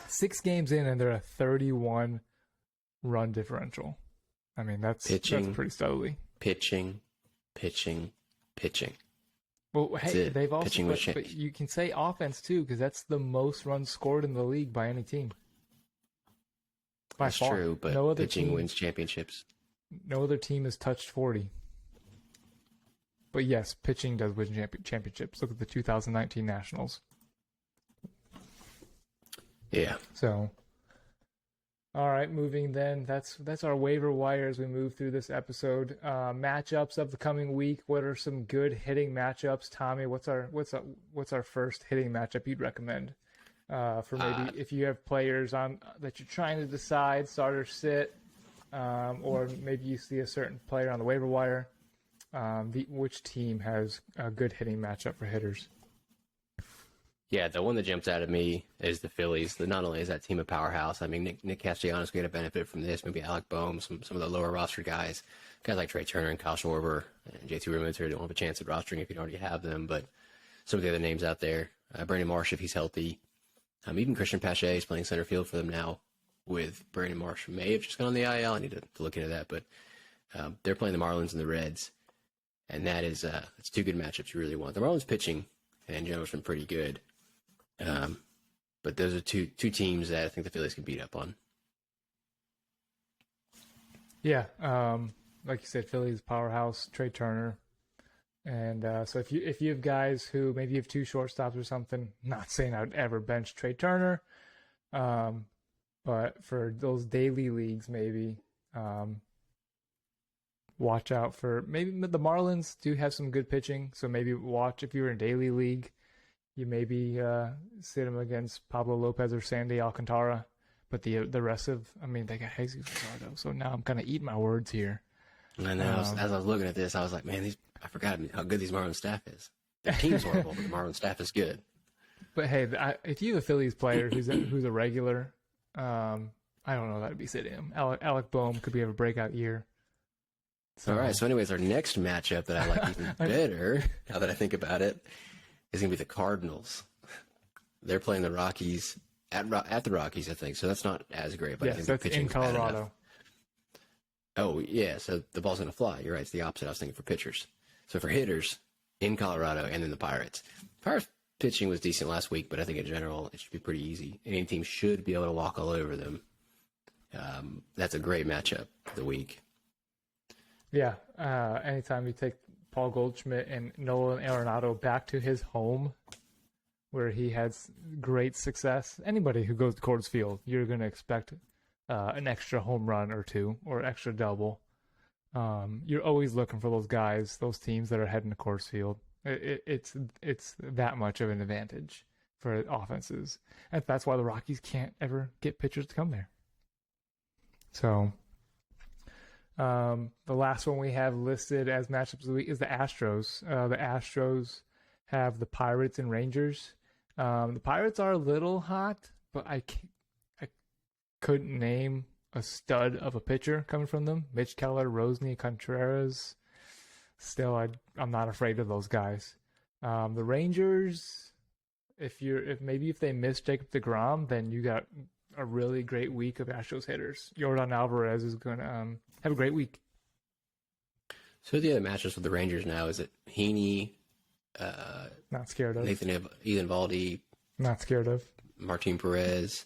6 games in, and they're a 31 run differential. I mean, that's pretty steadily. Pitching. Well, hey, they've also but you can say offense too, because that's the most runs scored in the league by any team. That's true, but no other pitching wins championships. No other team has touched 40. But yes, pitching does win championships. Look at the 2019 Nationals. Yeah. So, all right, moving then. That's our waiver wire as we move through this episode. Matchups of the coming week. What are some good hitting matchups? Tommy, what's our first hitting matchup you'd recommend? For maybe if you have players on that you're trying to decide, start or sit, or maybe you see a certain player on the waiver wire. Which team has a good hitting matchup for hitters? Yeah, the one that jumps out at me is the Phillies. Not only is that team a powerhouse, I mean, Nick Castellanos going to benefit from this. Maybe Alec Boehm, some of the lower roster guys like Trey Turner and Kyle Schwarber and JT Realmuto don't have a chance at rostering if you already have them. But some of the other names out there, Brandon Marsh if he's healthy, even Christian Pache is playing center field for them now. With Brandon Marsh may have just gone on the IL. I need to look into that, but they're playing the Marlins and the Reds, and that is it's 2 good matchups you really want. The Marlins pitching in general has been pretty good. But those are two teams that I think the Phillies can beat up on. Yeah, like you said, Phillies powerhouse, Trey Turner, and so if you have guys who maybe you have 2 shortstops or something, not saying I would ever bench Trey Turner, but for those daily leagues, maybe watch out for maybe the Marlins do have some good pitching, so maybe watch if you're in a daily league. You maybe sit them against Pablo Lopez or Sandy Alcantara, but the rest of, I mean, they got Jesus Luzardo. So now I'm kind of eating my words here. And as I was looking at this, I was like, man, I forgot how good these Marlins staff is. The team's horrible, but the Marlins staff is good. But hey, if you have a Phillies player who's a regular, I don't know that would be sitting him. Alec Boehm could have a breakout year. So, All right. So, anyways, our next matchup that I like even better, now that I think about it, is going to be the Cardinals. They're playing the Rockies at the Rockies, I think. So that's not as great. But I yes, think the that's pitching in Colorado. Oh, yeah. So the ball's going to fly. You're right. It's the opposite. I was thinking for pitchers. So for hitters, in Colorado, and then the Pirates. Pirates pitching was decent last week, but I think in general it should be pretty easy. Any team should be able to walk all over them. That's a great matchup for the week. Yeah. Anytime you take Paul Goldschmidt and Nolan Arenado back to his home, where he has great success, anybody who goes to Coors Field, you're going to expect an extra home run or two or extra double. You're always looking for those guys, those teams that are heading to Coors Field. It's that much of an advantage for offenses, and that's why the Rockies can't ever get pitchers to come there. So, the last one we have listed as matchups of the week is the Astros. The Astros have the Pirates and Rangers. The Pirates are a little hot, but I couldn't name a stud of a pitcher coming from them. Mitch Keller, Rosny, Contreras. Still, I'm not afraid of those guys. The Rangers, if they miss Jacob deGrom, then you got a really great week of Astros hitters. Yordan Alvarez is going to have a great week. So the other matchups with the Rangers now is that Heaney, not scared of Ethan Valdi, not scared of Martin Perez.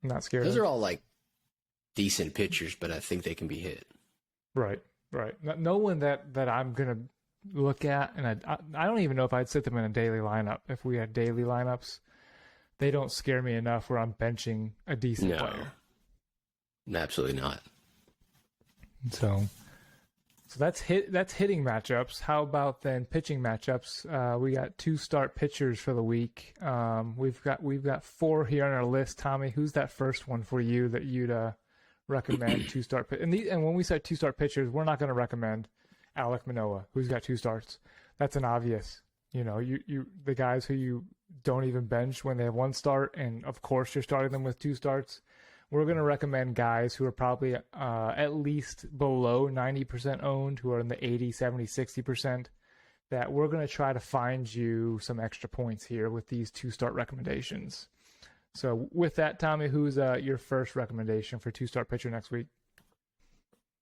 Not scared Those of. are all like decent pitchers, but I think they can be hit. Right. No one that I'm gonna look at, and I don't even know if I'd sit them in a daily lineup. If we had daily lineups, they don't scare me enough where I'm benching a decent player. Absolutely not. So that's hitting matchups. How about then pitching matchups? We got 2 start pitchers for the week. We've got 4 here on our list. Tommy, who's that first one for you that you'd recommend 2 start? And when we say 2 start pitchers, we're not going to recommend Alek Manoah, who's got 2 starts. That's an obvious. You the guys who you don't even bench when they have 1 start, and of course you're starting them with 2 starts. We're going to recommend guys who are probably at least below 90% owned, who are in the 80, 70, 60%, that we're going to try to find you some extra points here with these 2 start recommendations. So with that, Tommy, who's your first recommendation for 2 start pitcher next week?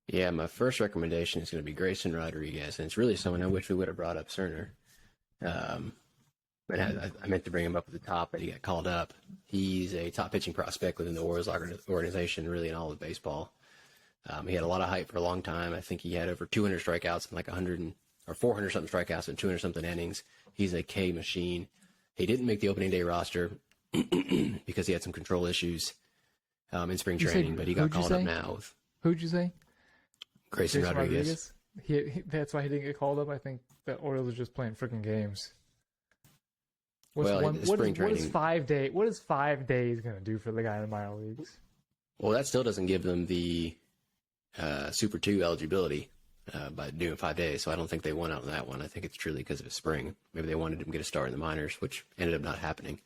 Yeah, my first recommendation is going to be Grayson Rodriguez, and it's really someone I wish we would have brought up sooner. But I meant to bring him up at the top, but he got called up. He's a top pitching prospect within the Orioles organization, really in all of baseball. He had a lot of hype for a long time. I think he had over 200 strikeouts and like 100 or 400 something strikeouts and 200 something innings. He's a K machine. He didn't make the opening day roster because he had some control issues in spring training, but he got called up now. Who'd you say? Grayson Rodriguez. That's why he didn't get called up. I think the Orioles are just playing freaking games. What is 5 days? What is 5 days going to do for the guy in the minor leagues? Well, that still doesn't give them the Super 2 eligibility by doing 5 days. So I don't think they won out on that one. I think it's truly because of his spring. Maybe they wanted him to get a start in the minors, which ended up not happening.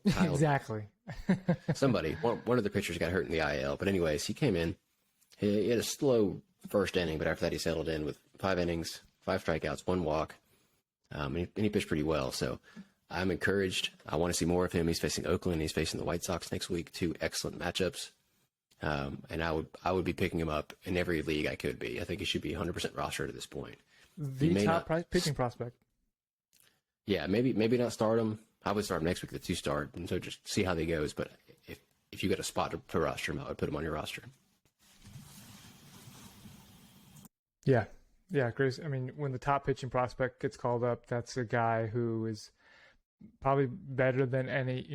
Exactly. One of the pitchers got hurt in the IL. But anyways, he came in. He had a slow first inning, but after that he settled in with 5 innings, 5 strikeouts, 1 walk, and he pitched pretty well. So I'm encouraged. I want to see more of him. He's facing Oakland. He's facing the White Sox next week. 2 excellent matchups. And I would be picking him up in every league I could be. I think he should be 100% rostered at this point. The top pitching prospect. Yeah, maybe not start him. I would start him next week, the 2 start, and so just see how they goes. But if you got a spot to roster him, I would put him on your roster. Yeah, Grace. I mean, when the top pitching prospect gets called up, that's a guy who is probably better than any,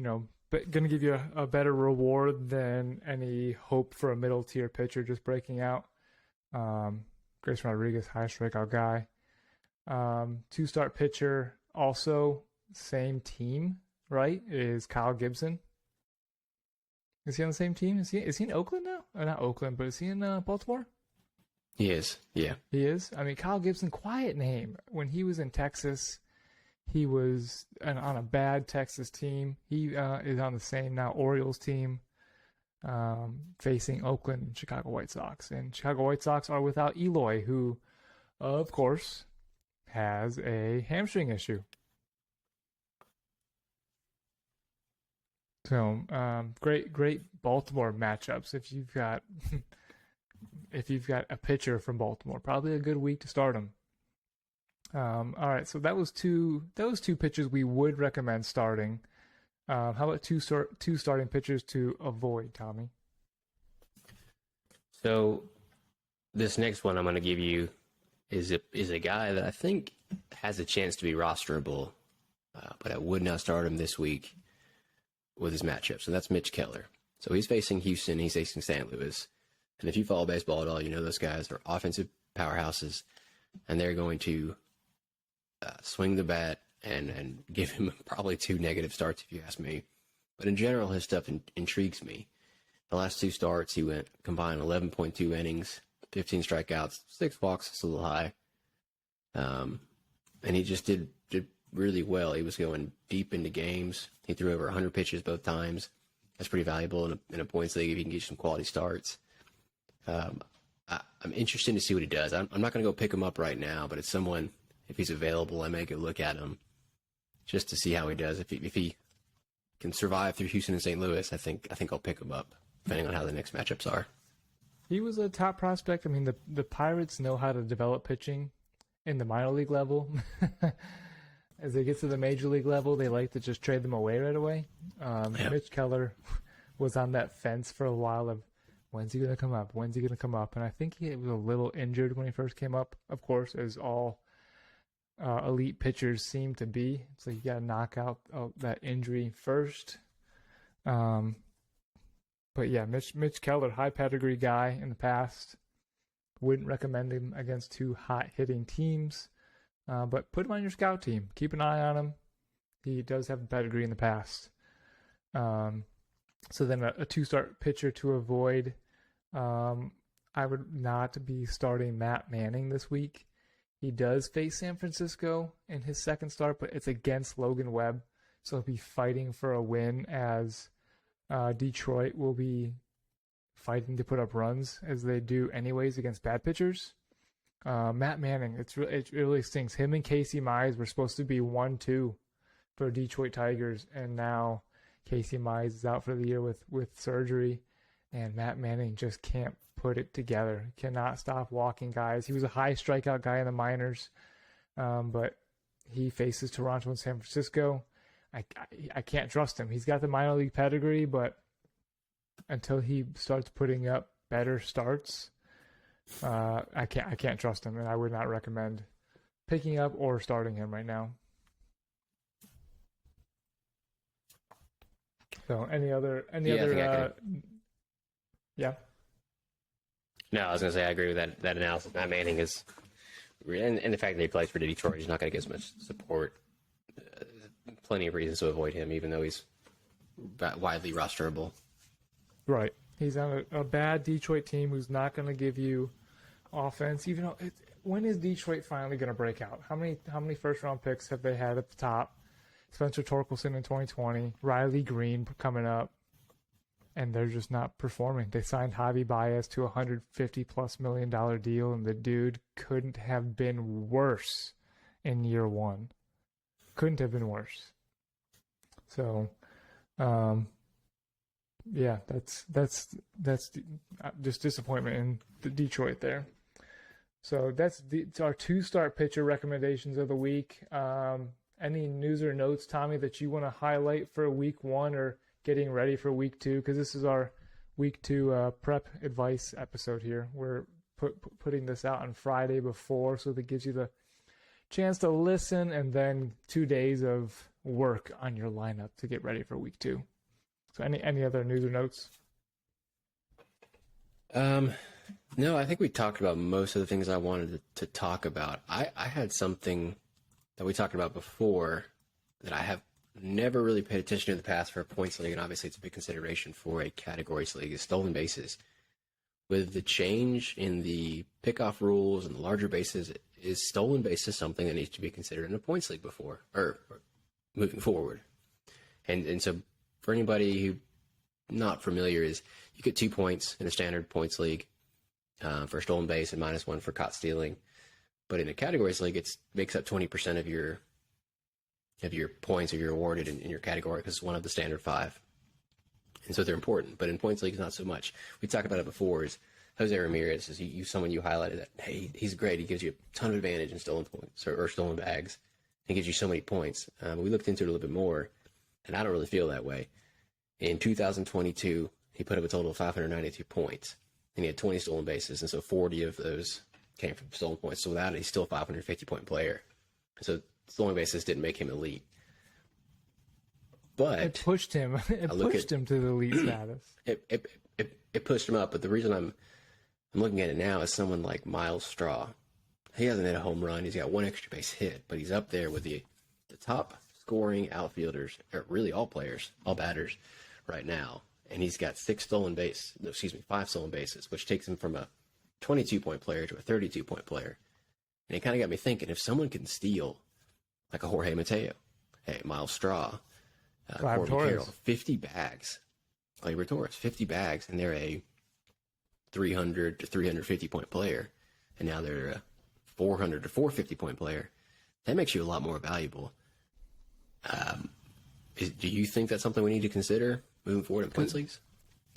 but going to give you a better reward than any hope for a middle tier pitcher just breaking out. Grayson Rodriguez, high strikeout guy. 2 start pitcher, also same team, right? Is Kyle Gibson. Is he on the same team? Is he in Oakland now? Not Oakland, but is he in Baltimore? He is, yeah. He is? I mean, Kyle Gibson, quiet name. When he was in Texas, he was on a bad Texas team. He is on the same now Orioles team. facing Oakland and Chicago White Sox. And Chicago White Sox are without Eloy, who, of course, has a hamstring issue. So great Baltimore matchups. If you've got a pitcher from Baltimore, probably a good week to start them. All right, so that was two pitchers we would recommend starting. How about two starting pitchers to avoid, Tommy? So this next one I'm going to give you is a guy that I think has a chance to be rosterable, but I would not start him this week with his matchup. So that's Mitch Keller. So he's facing Houston. He's facing St. Louis. And if you follow baseball at all, you know those guys are offensive powerhouses, and they're going to swing the bat and give him probably 2 negative starts, if you ask me. But in general, his stuff intrigues me. The last 2 starts, he went combined 11.2 innings, 15 strikeouts, 6 walks. It's a little high. And he just did really well. He was going deep into games. He threw over 100 pitches both times. That's pretty valuable in a points league if you can get some quality starts. I'm interested to see what he does. I'm not going to go pick him up right now, but it's someone, if he's available, I may go look at him just to see how he does. If he can survive through Houston and St. Louis, I think I'll pick him up, depending on how the next matchups are. He was a top prospect. I mean, the Pirates know how to develop pitching in the minor league level. As they get to the major league level, they like to just trade them away right away. Mitch Keller was on that fence for a while of, when's he going to come up? When's he going to come up? And I think he was a little injured when he first came up, of course, as all elite pitchers seem to be. So you got to knock out that injury first. But yeah, Mitch Keller, high pedigree guy in the past. Wouldn't recommend him against 2 hot hitting teams. But put him on your scout team. Keep an eye on him. He does have a pedigree in the past. So then a 2-start pitcher to avoid. I would not be starting Matt Manning this week. He does face San Francisco in his second start, but it's against Logan Webb. So he'll be fighting for a win, as Detroit will be fighting to put up runs, as they do anyways against bad pitchers. Matt Manning, it really stinks. Him and Casey Mize were supposed to be 1-2 for Detroit Tigers, and now Casey Mize is out for the year with surgery, and Matt Manning just can't put it together. Cannot stop walking guys. He was a high strikeout guy in the minors, but he faces Toronto and San Francisco. I can't trust him. He's got the minor league pedigree, but until he starts putting up better starts, I can't trust him, and I would not recommend picking up or starting him right now. So yeah. No, I was going to say I agree with that analysis. Matt Manning is, and the fact that he plays for Detroit, he's not going to get as much support. Plenty of reasons to avoid him, even though he's widely rosterable. Right. He's on a bad Detroit team who's not going to give you offense. Even though when is Detroit finally going to break out? How many first round picks have they had at the top? Spencer Torkelson in 2020, Riley Green coming up, and they're just not performing. They signed Javi Baez to a $150+ million deal, and the dude couldn't have been worse in year 1. Couldn't have been worse. So, yeah, that's just disappointment in the Detroit there. So that's our 2-start pitcher recommendations of the week. Any news or notes, Tommy, that you want to highlight for week 1 or getting ready for week 2? Because this is our week 2 prep advice episode here. We're putting this out on Friday before, so that gives you the chance to listen and then 2 days of work on your lineup to get ready for week 2. So any other news or notes? No, I think we talked about most of the things I wanted to talk about. I had something that we talked about before that I have never really paid attention to in the past for a points league, and obviously it's a big consideration for a categories league, is stolen bases. With the change in the pickoff rules and the larger bases, is stolen bases something that needs to be considered in a points league before or moving forward? And so for anybody who not familiar, is you get 2 points in a standard points league for stolen base and -1 for caught stealing. But in a categories league, it makes up 20% of your points that you're awarded in your category because it's one of the standard 5. And so they're important. But in points leagues, not so much. We talked about it before. Is Jose Ramirez is someone you highlighted that, hey, he's great. He gives you a ton of advantage in stolen points or stolen bags. He gives you so many points. We looked into it a little bit more, and I don't really feel that way. In 2022, he put up a total of 592 points, and he had 20 stolen bases, and so 40 of those came from stolen points. So without it, he's still a 550-point player. So stolen bases didn't make him elite. But it pushed him. It pushed him to the elite status. It pushed him up. But the reason I'm looking at it now is someone like Miles Straw. He hasn't hit a home run. He's got 1 extra base hit, but he's up there with the top scoring outfielders, or really all players, all batters right now. And he's got 5 stolen bases, which takes him from a 22-point player to a 32-point player. And it kind of got me thinking, if someone can steal like a Jorge Mateo, hey, Miles Straw, Corbin Carroll, 50 bags, Gleyber Torres, 50 bags, and they're a 300 to 350-point player, and now they're a 400 to 450-point player, that makes you a lot more valuable. Do you think that's something we need to consider moving forward in points leagues?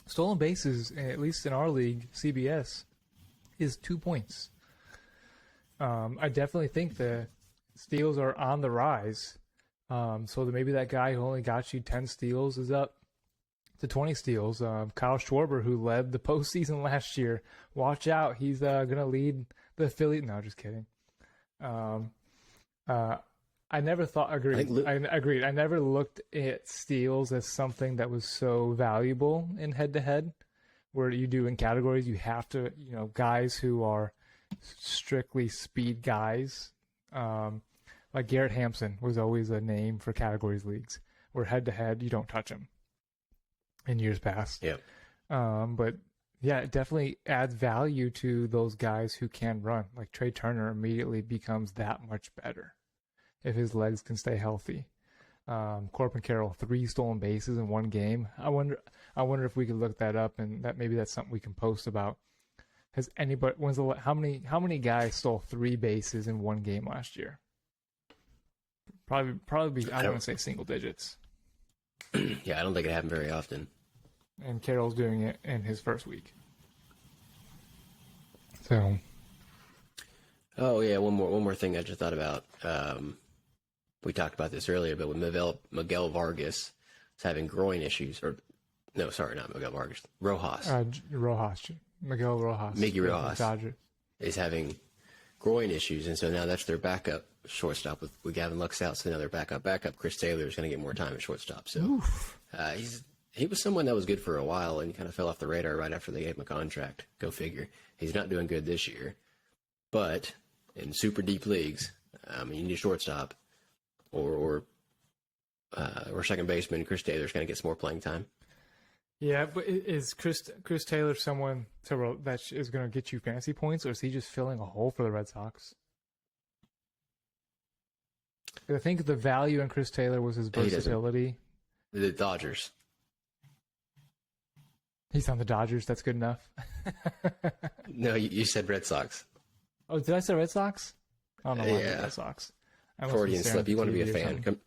Stolen bases, at least in our league, CBS, is 2 points. I definitely think the steals are on the rise. So that maybe that guy who only got you 10 steals is up to 20 steals. Kyle Schwarber, who led the postseason last year, watch out. He's going to lead the Phillies. No, just kidding. I never thought, agreed. I agreed. I never looked at steals as something that was so valuable in head-to-head, where you do in categories, you have to, guys who are strictly speed guys, like Garrett Hampson was always a name for categories leagues, where head-to-head, you don't touch him in years past. Yep. But yeah, it definitely adds value to those guys who can run. Like Trey Turner immediately becomes that much better if his legs can stay healthy. Corbin Carroll, 3 stolen bases in 1 game. I wonder if we could look that up, and that's something we can post about. Has anybody? How many guys stole 3 bases in 1 game last year? Probably. I don't want to say single digits. Yeah, I don't think it happened very often. And Carroll's doing it in his first week. So. Oh yeah, one more thing I just thought about. We talked about this earlier, but with Miguel Vargas is having groin issues, not Miguel Vargas, Rojas. Miguel Rojas. Miggy Rojas Dodgers is having groin issues, and so now that's their backup shortstop with Gavin Lux out. So now their backup Chris Taylor is going to get more time at shortstop. So he was someone that was good for a while and kind of fell off the radar right after they gave him a contract. Go figure. He's not doing good this year, but in super deep leagues, you need a shortstop or second baseman. Chris Taylor's going to get some more playing time. Yeah, but is Chris Taylor someone that is going to get you fantasy points, or is he just filling a hole for the Red Sox? I think the value in Chris Taylor was his versatility. The Dodgers. He's on the Dodgers. That's good enough. No, you said Red Sox. Oh, did I say Red Sox? I don't know why I said Red Sox. Freudian slip. You want to be a fan?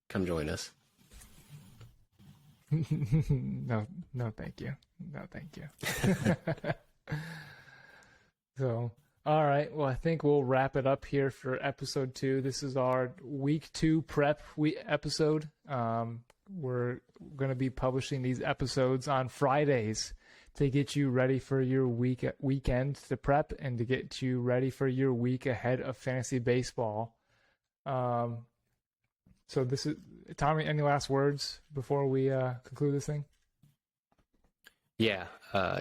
Come join us. No, thank you. No, thank you. So, all right. Well, I think we'll wrap it up here for episode 2. This is our week 2 prep episode. We're going to be publishing these episodes on Fridays to get you ready for your weekend to prep and to get you ready for your week ahead of fantasy baseball. So this is Tommy. Any last words before we conclude this thing? Yeah,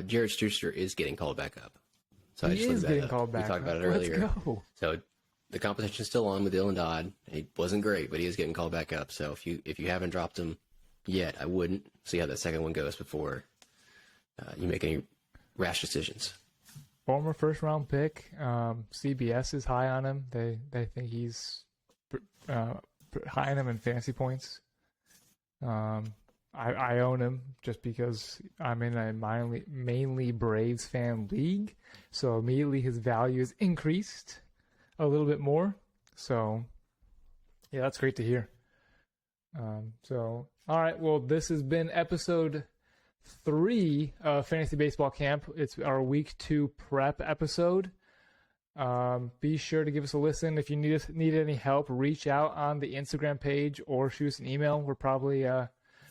Jared Schuster is getting called back up. So he is getting called back. We talked about it earlier. Let's go. So the competition's still on with Dylan Dodd. He wasn't great, but he is getting called back up. So if you haven't dropped him yet, I wouldn't. See how that second one goes before you make any rash decisions. Former first-round pick. CBS is high on him. They think he's high on him in fantasy points. I I own him just because I'm in a mainly Braves fan league. So immediately his value is increased a little bit more. So yeah, that's great to hear. So all right, well, this has been episode 3 of Fantasy Baseball Camp. It's our week 2 prep episode. Be sure to give us a listen. If you need any help, reach out on the Instagram page or shoot us an email.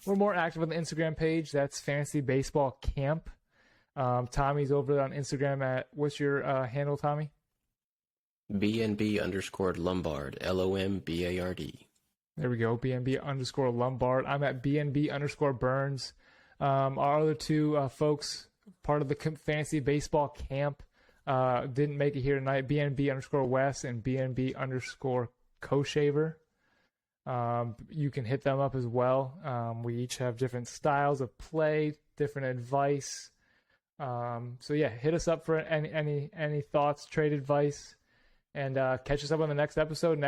We're more active on the Instagram page. That's Fantasy Baseball Camp. Tommy's over on Instagram at, what's your handle, Tommy? BNB_Lombard, LOMBARD. There we go, BNB_Lombard. I'm at BNB_Burns. Our other 2 folks, part of the Fantasy Baseball Camp, didn't make it here tonight. BNB_Wes and BNB_Koshaver. You can hit them up as well. We each have different styles of play, different advice. So yeah, hit us up for any thoughts, trade advice, and catch us up on the next episode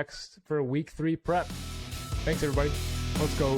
for week 3 prep. Thanks everybody. Let's go.